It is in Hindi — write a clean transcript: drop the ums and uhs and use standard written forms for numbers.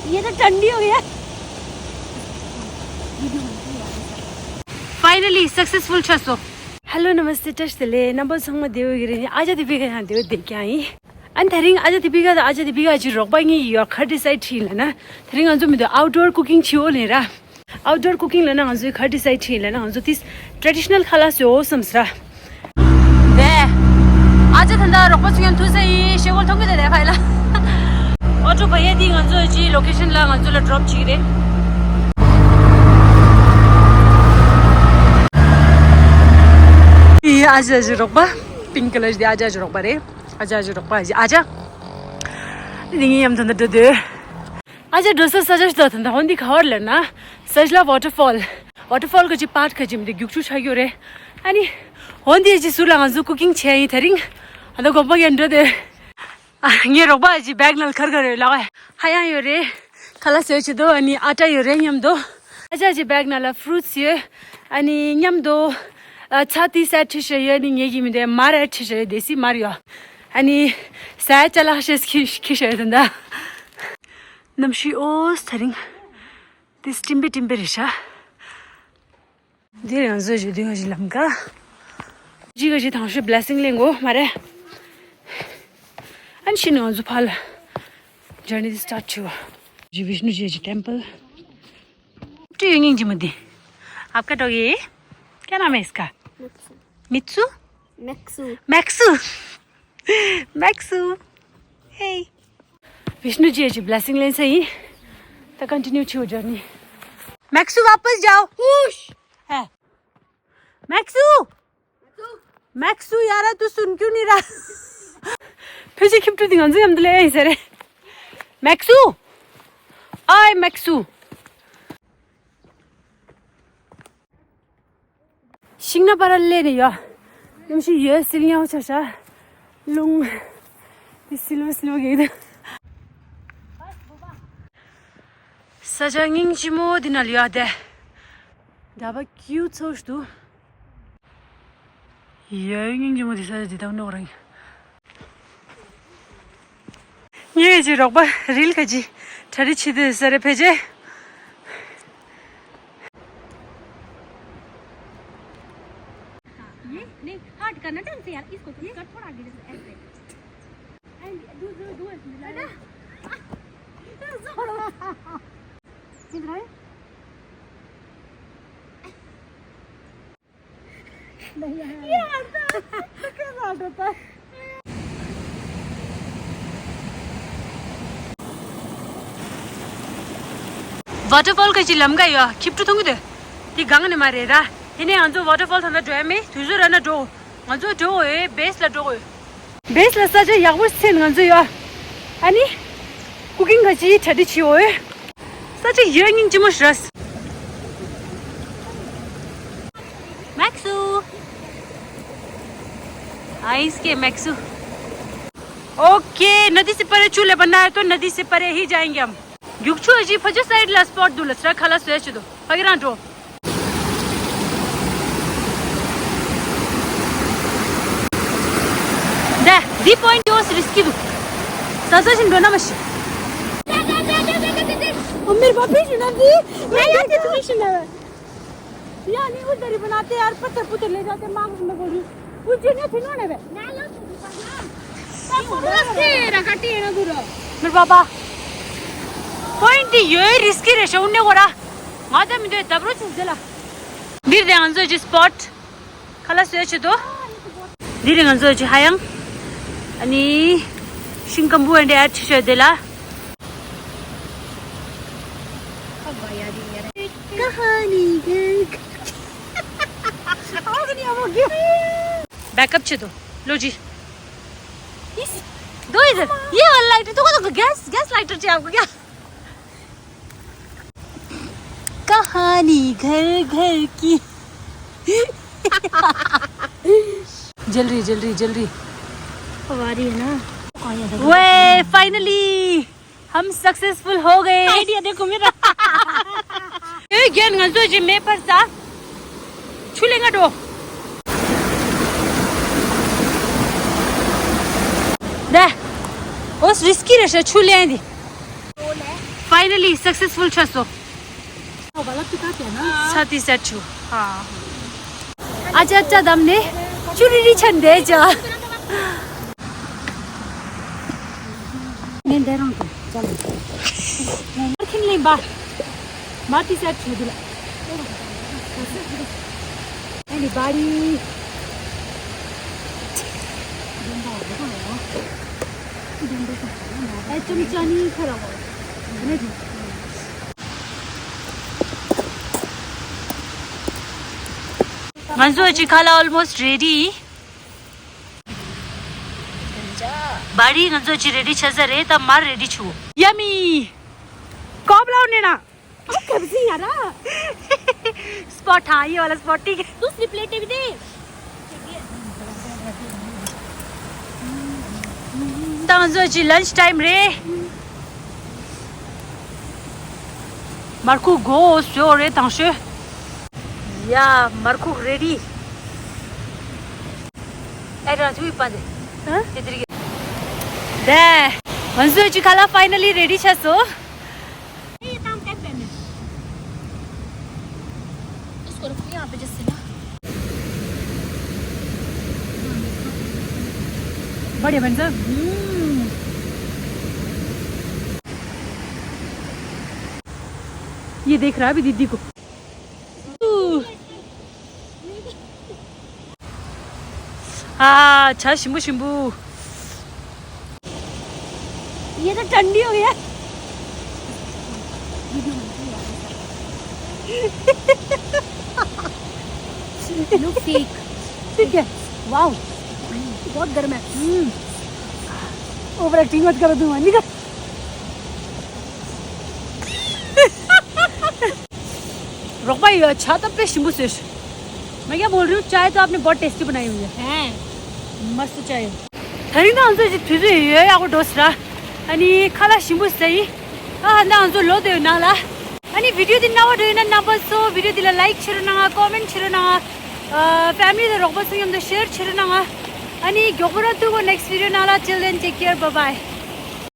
ये तो ठंडी हो गया। फाइनली सक्सेसफुल छ सो। हेलो नमस्ते टस्टले नंबर संग में देव गिरे आज दीपिका यहाँ देव देख के आई अनि थरिङ आज दीपिका चाहिँ रोक्बाङी यो खर्टी साइड छिलेन थरिङ अन्जु मिदो आउटडोर कुकिङ छियो नेरा आउटडोर कुकिङ लेना अन्जु खर्टी साइड छिलेन अन्जु तिस ट्रेडिशनल खालास हो समस्रा दे आज थन्दा रोक्बा छियम थुसै शेगोल थंगे दे फाइला अटो भए दिङ अन्जु जी लोकेसन ला अन्जु ला ड्रप छिरे आज रोक्बा पिंक कलर दे आज रोक्बा रे आज रोक्बा आज दिङी यम थन्दा दे आज दोसर सजेस्ट द थन्दा होन्दी खबर लेना सजला वाटरफॉल को जी पार्ट खजिम दे गुक्छु छयो रे अनि होन्दी जी सुला हजु कुकिङ छ्याइ थरिङ अदा गब्बा गेन्ड दे ये रोक्बा जी बैग नल खर गरे लगा हाया यो रे खला सेछ दो अनि आटा यो रे यम दो आज जी बैग नला फ्रुट्स ये अनि यम दो छाती सेट छय नि येगी मिदे मारे छय देसी मारियो अनि सा चला शेस खिशय दंदा नमशी ओस थरिङ दिस टिम्बे रिसा दिरे अन्जो जु दियो जिलमका जिगो जि थांशे ब्लेसिंग लेंगो मारे अनि शिनो अन्जो फाल जर्नी स्टार्ट छु जी विष्णु जी टेंपल टू यंगिंग जिमदी आपका डॉगी क्या नाम है इसका मित्सु मैक्सू हे विष्णु जी ब्लेसिंग लेन सही तो कंटिन्यू छु जर्नी मैक्सू वापस जाओ है मैक्सू यार तू सुन क्यों नहीं रहा फिर से खिप्टू दिंग हम तो ले आई सरे मैक्सू आय मैक्सू सिंगना पारा ले नहीं या नमशी ये सिलिया हो चाचा लुंग सिल्व गई सजांगिंग चिमो दिनाल याद है दाबा क्यूट सोच तू यंगिंग चिमो दिसा दिता उन्हों रंग ये जी रोकबा रील का जी ठरी छिदे सरे भेजे नहीं हार्ड करना ढंग से यार इसको थोड़ा आगे ऐसे दो ऐसे इधर है नहीं यार कैसा होता है वाटरफॉल का जिलम का या खिप्टु थंगु दे ती गांग ने मारे रा हिने अंजो वाटरफॉल थंदा ड्राम में तुजो रना दो अंजो दो ए बेस ला दो बेस ला सजे यावस सेन अंजो या अनि कुकिंग का जी छदि छियो ए सजे यंगिंग जिमस रस मैक्सू आइस के मैक्सू ओके नदी से परे चूल्हे बनना है तो नदी से परे ही जाएंगे हम युक्छु अजी फजे साइड ला स्पॉट दुलसरा खला स्वेच दो पगिरा दो दे दी पॉइंट योस रिस्की दो सजेशन दो ना मश मेरे बापी सुना दी मैं यार के तुम्हें सुना यार नहीं उधर ही बनाते यार पत्थर पुत्तर ले जाते मांग में बोली कुछ नहीं थी ना बे ना लो रस्ते रकाटी है ना दूर मेरे बाबा पॉइंट ये रिस्की रेशो उन्ने गोरा माता मिदे तबरो चला दिर दे अंजो जी स्पॉट खला स्वेच दो दिर अंजो जी हायंग अनि शिंकम्बु एंड एट छदेला कहानी बैकअप छ दो लो जी दो इधर ये वाला लाइटर तो गैस लाइटर चाहिए आपको क्या कहानी घर की जल रही आ रही है ना वे फाइनली हम सक्सेसफुल हो गए आइडिया देखो मेरा ए ज्ञान गंजो जी मैं पर सा छुलेंगा दो दे उस रिस्की रशा छुले दी फाइनली सक्सेसफुल छ सो वाला पिका क्या ना साथी सेट छु हाँ आज अच्छा दमने चुरी छंदे जा నేను దేరం చలో Marking ले बा माटी सेट छु दिला अनि बाडी ए चमचानी खराब हो Manzo chikala almost ready Bari Manzo chi ready chazare ta mar ready chu Yummy कब लाउने ना कब से यारा स्पॉट हाँ ये वाला स्पॉट ठीक है दूसरी प्लेट भी दे Manzo chi lunch time re Marco go so re tangshe Yeah, Marco ready. Era tu ipade. Huh? Idri. There. Manzo chikala finally ready cha so. ये काम कर पे मैं इसको रख यहाँ पे जैसे ना बढ़िया बन सर ये देख रहा है अभी दीदी को हाँ अच्छा शिम्बू शिम्बू ये तो ठंडी हो गया नो फेक ठीक है वाओ बहुत गर्म है ओवर एक्टिंग मत करो तुम निकल रोक भाई अच्छा तब पे शिम्बू सेश मैं क्या बोल रही हूँ चाय तो आपने बहुत टेस्टी बनाई हुई है मस्त चाय धनी ना अंजो जी फिर ये या को डोसरा अनि खाला शिम्बू सही हाँ ना अंजो लो दे ना ला अनि वीडियो दिन ना वो डे ना बस सो वीडियो दिला लाइक छिरो ना कमेंट छिरो ना फैमिली दे रोक बस यम दे शेयर छिरो ना अनि गोबरा तू को नेक्स्ट वीडियो ना ला till then take care bye bye